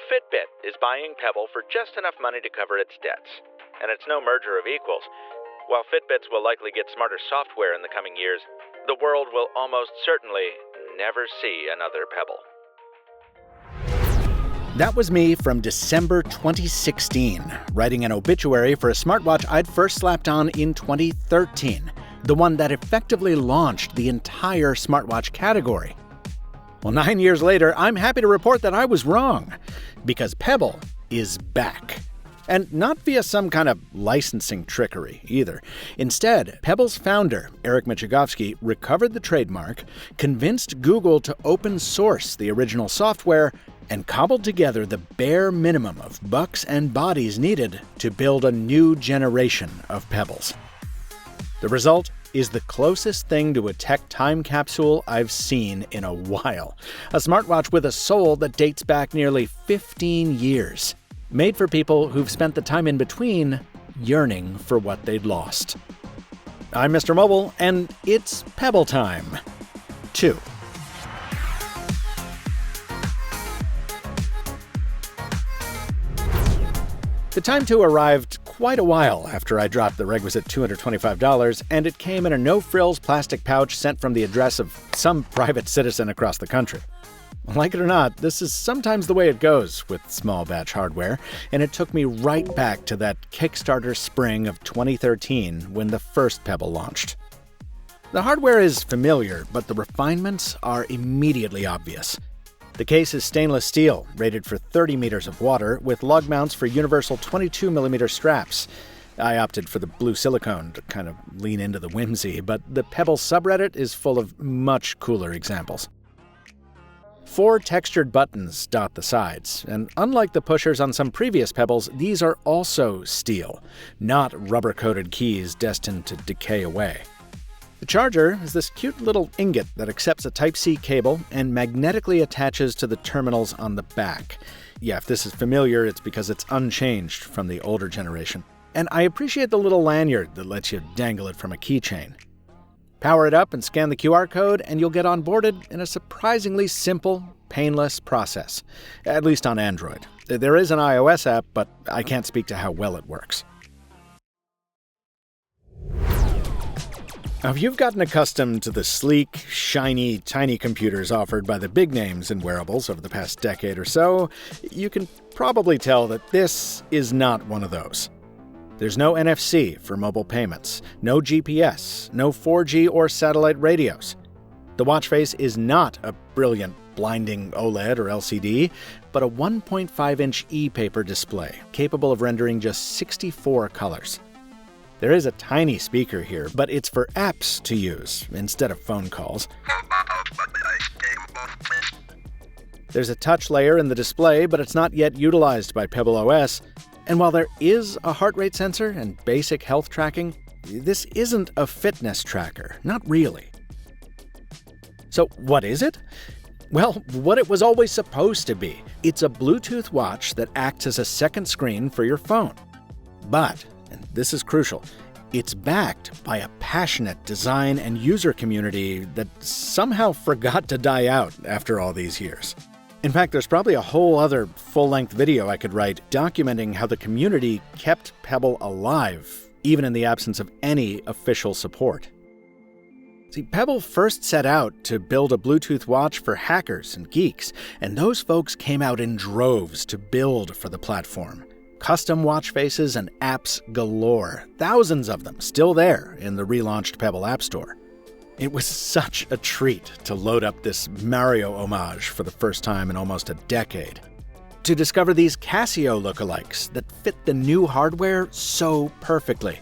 Fitbit is buying Pebble for just enough money to cover its debts. And it's no merger of equals. While Fitbits will likely get smarter software in the coming years, the world will almost certainly never see another Pebble. That was me from December 2016, writing an obituary for a smartwatch I'd first slapped on in 2013, the one that effectively launched the entire smartwatch category. Well, 9 years later, I'm happy to report that I was wrong, because Pebble is back. And not via some kind of licensing trickery, either. Instead, Pebble's founder, Eric Migicovsky, recovered the trademark, convinced Google to open source the original software, and cobbled together the bare minimum of bucks and bodies needed to build a new generation of Pebbles. The result is the closest thing to a tech time capsule I've seen in a while. A smartwatch with a soul that dates back nearly 15 years. Made for people who've spent the time in between yearning for what they'd lost. I'm Mr. Mobile, and it's Pebble Time 2. The Time 2 arrived quite a while after I dropped the requisite $225, and it came in a no-frills plastic pouch sent from the address of some private citizen across the country. Like it or not, this is sometimes the way it goes with small batch hardware, and it took me right back to that Kickstarter spring of 2013 when the first Pebble launched. The hardware is familiar, but the refinements are immediately obvious. The case is stainless steel, rated for 30 meters of water, with lug mounts for universal 22mm straps. I opted for the blue silicone to kind of lean into the whimsy, but the Pebble subreddit is full of much cooler examples. 4 textured buttons dot the sides, and unlike the pushers on some previous Pebbles, these are also steel, not rubber-coated keys destined to decay away. The charger is this cute little ingot that accepts a Type-C cable and magnetically attaches to the terminals on the back. Yeah, if this is familiar, it's because it's unchanged from the older generation. And I appreciate the little lanyard that lets you dangle it from a keychain. Power it up and scan the QR code, and you'll get onboarded in a surprisingly simple, painless process. At least on Android. There is an iOS app, but I can't speak to how well it works. Now, if you've gotten accustomed to the sleek, shiny, tiny computers offered by the big names in wearables over the past decade or so, you can probably tell that this is not one of those. There's no NFC for mobile payments, no GPS, no 4G or satellite radios. The watch face is not a brilliant, blinding OLED or LCD, but a 1.5-inch e-paper display capable of rendering just 64 colors. There is a tiny speaker here, but it's for apps to use instead of phone calls. There's a touch layer in the display, but it's not yet utilized by Pebble OS. And while there is a heart rate sensor and basic health tracking, this isn't a fitness tracker. Not really. So what is it? Well, what it was always supposed to be. It's a Bluetooth watch that acts as a second screen for your phone. But, and this is crucial, it's backed by a passionate design and user community that somehow forgot to die out after all these years. In fact, there's probably a whole other full-length video I could write documenting how the community kept Pebble alive, even in the absence of any official support. See, Pebble first set out to build a Bluetooth watch for hackers and geeks, and those folks came out in droves to build for the platform. Custom watch faces and apps galore, thousands of them still there in the relaunched Pebble App Store. It was such a treat to load up this Mario homage for the first time in almost a decade. To discover these Casio lookalikes that fit the new hardware so perfectly.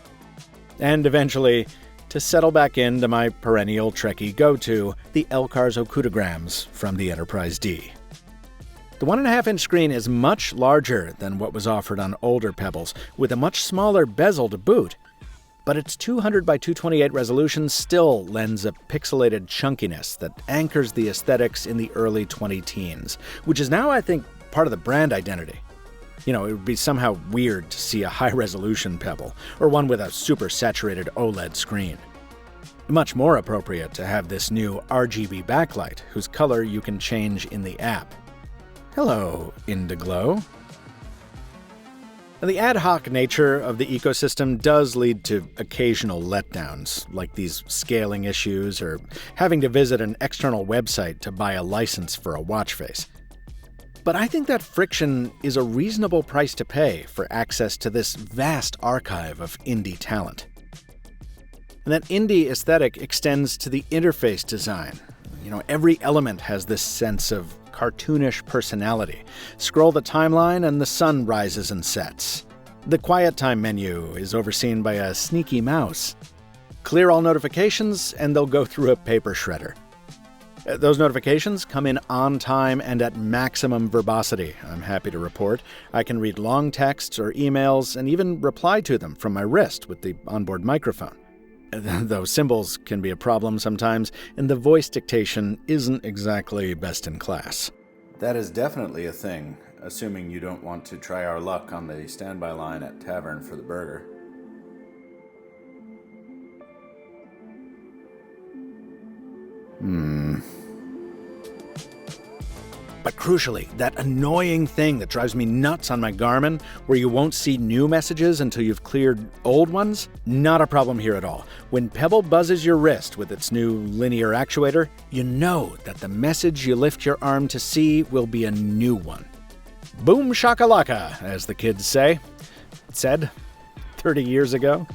And eventually, to settle back into my perennial Trekkie go-to, the Elcar's Okutograms from the Enterprise D. The 1.5-inch screen is much larger than what was offered on older Pebbles, with a much smaller bezel to boot. But its 200 by 228 resolution still lends a pixelated chunkiness that anchors the aesthetics in the early 2010s, which is now, I think, part of the brand identity. You know, it would be somehow weird to see a high-resolution Pebble, or one with a super-saturated OLED screen. Much more appropriate to have this new RGB backlight, whose color you can change in the app. Hello, Indiglo. The ad hoc nature of the ecosystem does lead to occasional letdowns, like these scaling issues or having to visit an external website to buy a license for a watch face. But I think that friction is a reasonable price to pay for access to this vast archive of indie talent. And that indie aesthetic extends to the interface design. Every element has this sense of cartoonish personality. Scroll the timeline and the sun rises and sets. The quiet time menu is overseen by a sneaky mouse. Clear all notifications and they'll go through a paper shredder. Those notifications come in on time and at maximum verbosity, I'm happy to report. I can read long texts or emails and even reply to them from my wrist with the onboard microphone. Though symbols can be a problem sometimes, and the voice dictation isn't exactly best in class. That is definitely a thing, assuming you don't want to try our luck on the standby line at Tavern for the burger. But crucially, that annoying thing that drives me nuts on my Garmin, where you won't see new messages until you've cleared old ones, not a problem here at all. When Pebble buzzes your wrist with its new linear actuator, you know that the message you lift your arm to see will be a new one. Boom shakalaka, as the kids say. Said 30 years ago.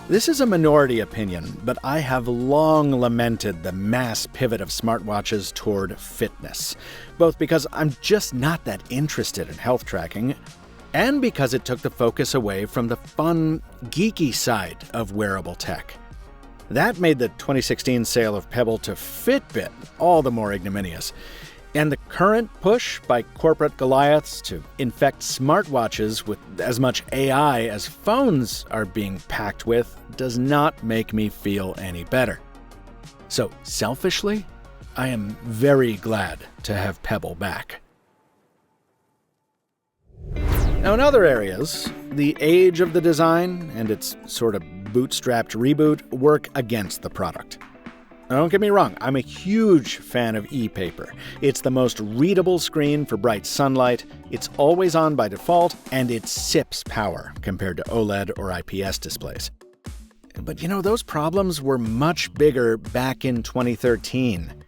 This is a minority opinion, but I have long lamented the mass pivot of smartwatches toward fitness, both because I'm just not that interested in health tracking, and because it took the focus away from the fun, geeky side of wearable tech. That made the 2016 sale of Pebble to Fitbit all the more ignominious. And the current push by corporate Goliaths to infect smartwatches with as much AI as phones are being packed with does not make me feel any better. So, selfishly, I am very glad to have Pebble back. Now, in other areas, the age of the design and its sort of bootstrapped reboot work against the product. Now, don't get me wrong, I'm a huge fan of e-paper. It's the most readable screen for bright sunlight, it's always on by default, and it sips power compared to OLED or IPS displays. But those problems were much bigger back in 2013.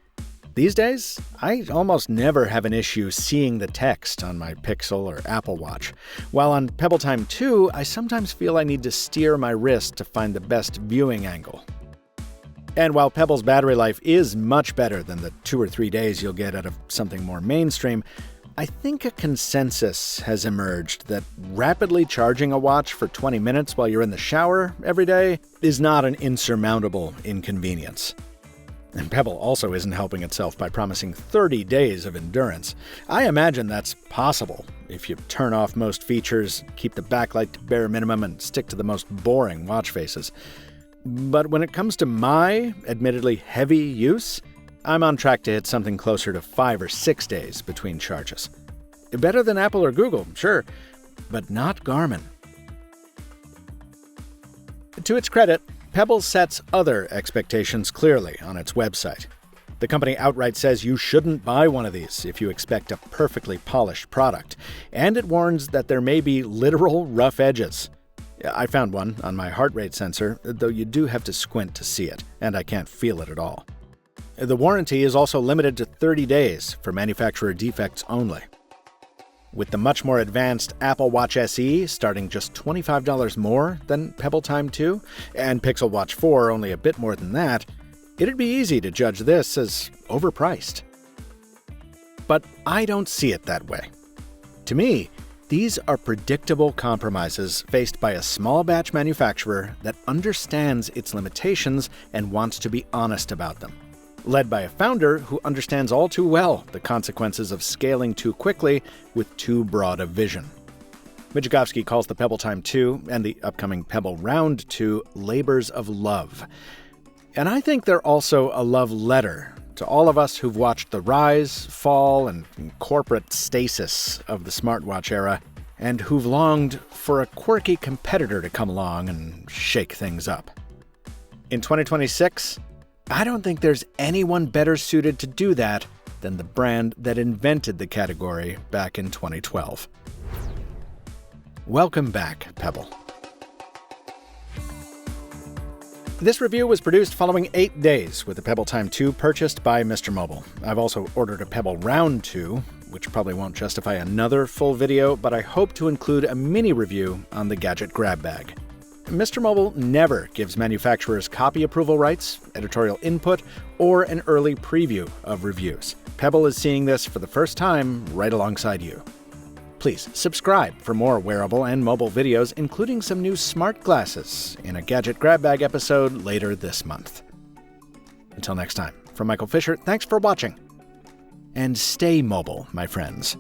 These days, I almost never have an issue seeing the text on my Pixel or Apple Watch. While on Pebble Time 2, I sometimes feel I need to steer my wrist to find the best viewing angle. And while Pebble's battery life is much better than the 2 or 3 days you'll get out of something more mainstream, I think a consensus has emerged that rapidly charging a watch for 20 minutes while you're in the shower every day is not an insurmountable inconvenience. And Pebble also isn't helping itself by promising 30 days of endurance. I imagine that's possible if you turn off most features, keep the backlight to bare minimum, and stick to the most boring watch faces. But when it comes to my, admittedly heavy use, I'm on track to hit something closer to 5 or 6 days between charges. Better than Apple or Google, sure, but not Garmin. To its credit, Pebbles sets other expectations clearly on its website. The company outright says you shouldn't buy one of these if you expect a perfectly polished product, and it warns that there may be literal rough edges. I found one on my heart rate sensor, though you do have to squint to see it, and I can't feel it at all. The warranty is also limited to 30 days for manufacturer defects only. With the much more advanced Apple Watch SE starting just $25 more than Pebble Time 2, and Pixel Watch 4 only a bit more than that, it'd be easy to judge this as overpriced. But I don't see it that way. To me, these are predictable compromises faced by a small batch manufacturer that understands its limitations and wants to be honest about them. Led by a founder who understands all too well the consequences of scaling too quickly with too broad a vision. Migicovsky calls the Pebble Time 2 and the upcoming Pebble Round 2 labors of love. And I think they're also a love letter to all of us who've watched the rise, fall, and corporate stasis of the smartwatch era, and who've longed for a quirky competitor to come along and shake things up. In 2026, I don't think there's anyone better suited to do that than the brand that invented the category back in 2012. Welcome back, Pebble. This review was produced following 8 days with the Pebble Time 2 purchased by Mr. Mobile. I've also ordered a Pebble Round 2, which probably won't justify another full video, but I hope to include a mini review on the gadget grab bag. Mr. Mobile never gives manufacturers copy approval rights, editorial input, or an early preview of reviews. Pebble is seeing this for the first time right alongside you. Please subscribe for more wearable and mobile videos, including some new smart glasses in a Gadget Grab Bag episode later this month. Until next time, from Michael Fisher, thanks for watching. And stay mobile, my friends.